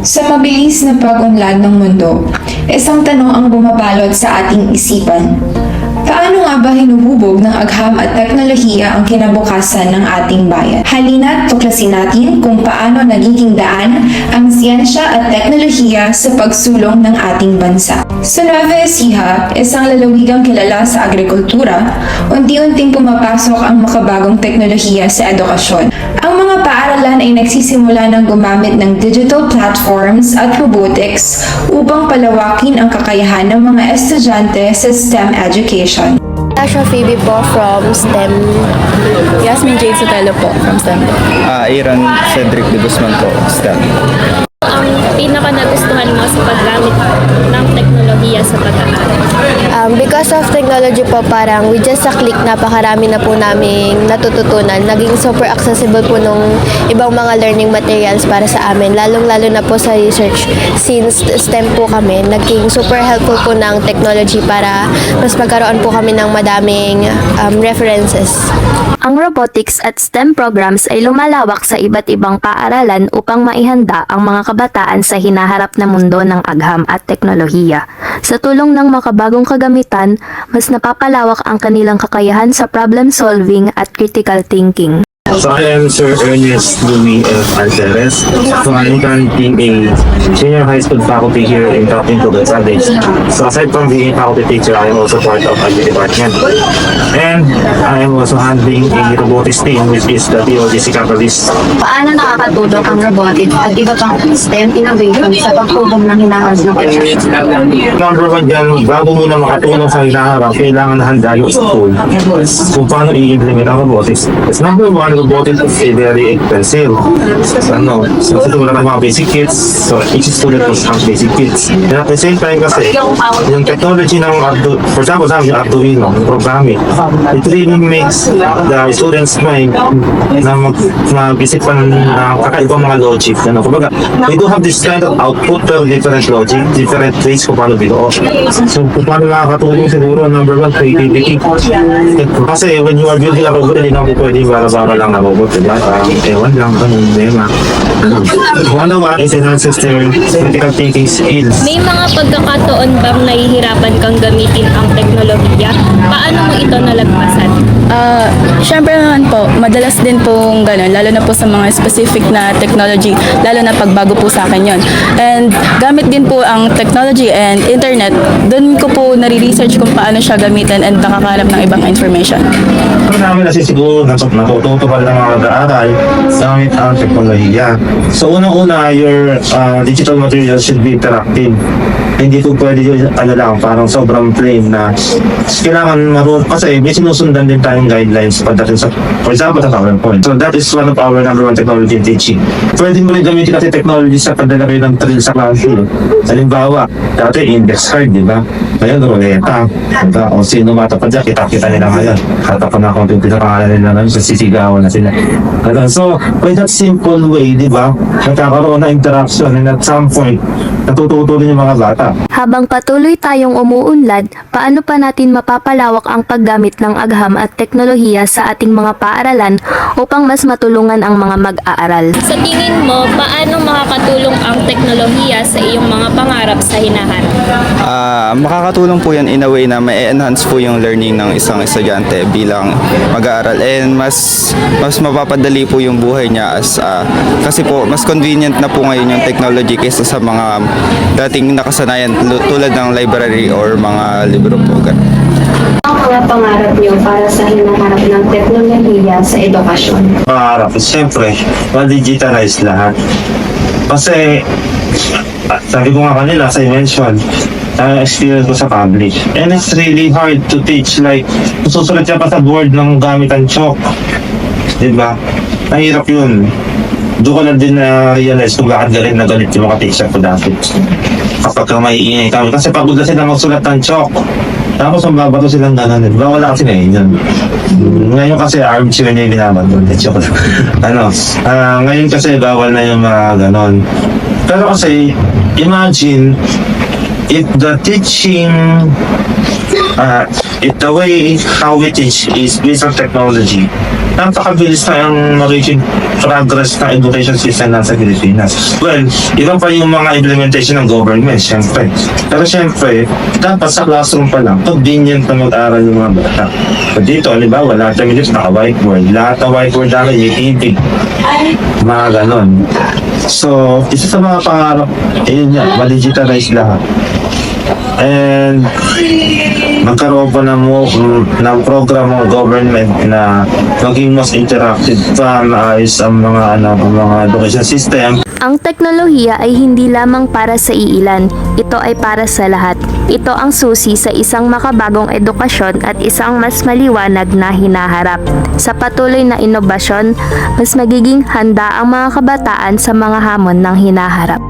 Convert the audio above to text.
Sa mabilis na pag-unlad ng mundo, isang tanong ang bumabalot sa ating isipan. Paano nga ba hinuhubog ng agham at teknolohiya ang kinabukasan ng ating bayan? Halina't tuklasin natin kung paano nagiging daan ang siyensya at teknolohiya sa pagsulong ng ating bansa. Sa Nueva Ecija, isang lalawigang kilala sa agrikultura, unti-unting pumapasok ang makabagong teknolohiya sa edukasyon. Ang mga paaralan ay nagsisimula ng gumamit ng digital platforms at robotics upang palawakin ang kakayahan ng mga estudyante sa STEM education. Tasha Phoebe po from STEM. Yasmin Jade Sotelo po from STEM. Aaron Cedric de Guzman po, STEM. Ang pinaka nagustuhan mo sa paggamit ng teknolohiya sa pag-aaral? Because of technology po, parang with just a click, napakarami na po naming natututunan. Naging super accessible po nung ibang mga learning materials para sa amin, lalong-lalo na po sa research. Since STEM po kami, naging super helpful po ng technology para mas magkaroon po kami ng madaming references. Ang robotics at STEM programs ay lumalawak sa iba't ibang paaralan upang maihanda ang mga kabataan sa hinaharap na mundo ng agham at teknolohiya. Sa tulong ng makabagong kagamitan, mas napapalawak ang kanilang kakayahan sa problem solving at critical thinking. So I am Sir Ernest Louis F. Alceres. So I'm currently a senior high school faculty here in Captain College. So aside from being a faculty teacher, I am also part of the department. And I am also handling a robotics team which is the PODC Catalyst. Paano nakakatulong ang robotics at iba pang STEM innovation sa pagtulong ng hinaharap ng pagkakas? Number one dyan, bago mo na makatulong sa hinaharap, kailangan handa yung school kung paano i-implement ang robotics. It's number one, robotics is very expensive. So wala ng mga basic kits. So each student must have basic kits. And at the same time kasi, yung technology ng for example, yung Arduino, programming, it really makes the students mind na mag-visit pa ng kakaibang mga logic. Kumbaga, we do have this kind of output of different logic, different ways kung paano binuo. So kung paano nakakatulong siguro, number one, creativity. Kasi when you are building a robot, hindi naman pwede bara-bara lang na robot, diba? Ewan lang, ganun, diba? One of our is enhances their critical thinking skills. May mga pagkakataon bang nahihirapan kang gamitin ang teknolohiya? Paano mo ito nalagpasan? Siyempre naman po, madalas din pong ganun, lalo na po sa mga specific na technology, lalo na pagbago po sa akin yon. And gamit din po ang technology and internet, doon ko po nare-research kung paano siya gamitin and nakakahanap ng ibang information. Ano namin nasisiguro na natututo pa ng mga mag-aaral gamit ang teknolohiya. So unang-una, your digital material should be interactive. Hindi po pwede yun, parang sobrang plain na kailangan marunong, kasi may sinusundan din tayong guidelines pagdating sa, for example, sa PowerPoint. So that is one of our number one technology in teaching. Pwede mo rin gamitin kasi technology sa paglalagay ng drill sa classroom. Halimbawa, dati index card, di ba? Ngayon, ruleta. O sino matapad dyan, kita-kita nila ngayon. Katapad na akong pinakapangalan nila ngayon, so sisigawan na sila. So, by that simple way, di ba, nagkakaroon na interaction and at some point, natututo rin yung mga bata. Habang patuloy tayong umuunlad, paano pa natin mapapalawak ang paggamit ng agham at teknolohiya sa ating mga paaralan upang mas matulungan ang mga mag-aaral? Sa tingin mo, paano makakatulong ang teknolohiya sa iyong mga pangarap sa hinaharap? Makakatulong po yan in a way na ma-enhance po yung learning ng isang estudyante bilang mag-aaral, and mas mapapadali po yung buhay niya kasi po mas convenient na po ngayon yung technology kaysa sa mga dating nakasanayan tulad ng library or mga libro po. Ang mga pangarap niyo para sa hinaharap ng teknolohiya sa edukasyon? Pangarap, siyempre, ma-digitalize lahat. Kasi, sabi ko nga kanila, as I mentioned, experience ko sa public. And it's really hard to teach. Like, susulat siya pa sa board ng gamit ang chalk. Diba? Nahirap yun. Doon ko lang din na-realize kung bakit galit na galit yung mga teacher ko dati. Kapag maiingay kami. Kasi pagod na sila magsulat ng chalk. Tapos ang babato silang gano'n. Diba wala kasi na yun. Ngayon kasi armchair niya yung binabato. Ngayon kasi bawal na yung mga gano'n. Pero kasi, imagine, if the teaching The way how we teach is based on technology. Napakabilis na ang magiging progress ng education system sa Pilipinas. Well, iba pa yung mga implementation ng government, syempre. Pero syempre, dapat sa classroom pa lang, convenient na mag-aral yung mga bata. So dito, halimbawa, lahat ng minutes naka-whiteboard. Lahat ng whiteboard namin, itig. Mga ganon. So, isa sa mga pangarap, yun nga, ma-digitalize lahat. And magkaroon pa ng program ng government na maging mas interactive pa, maayos ang mga education system. Ang teknolohiya ay hindi lamang para sa iilan, ito ay para sa lahat. Ito ang susi sa isang makabagong edukasyon at isang mas maliwanag na hinaharap. Sa patuloy na inobasyon, mas magiging handa ang mga kabataan sa mga hamon ng hinaharap.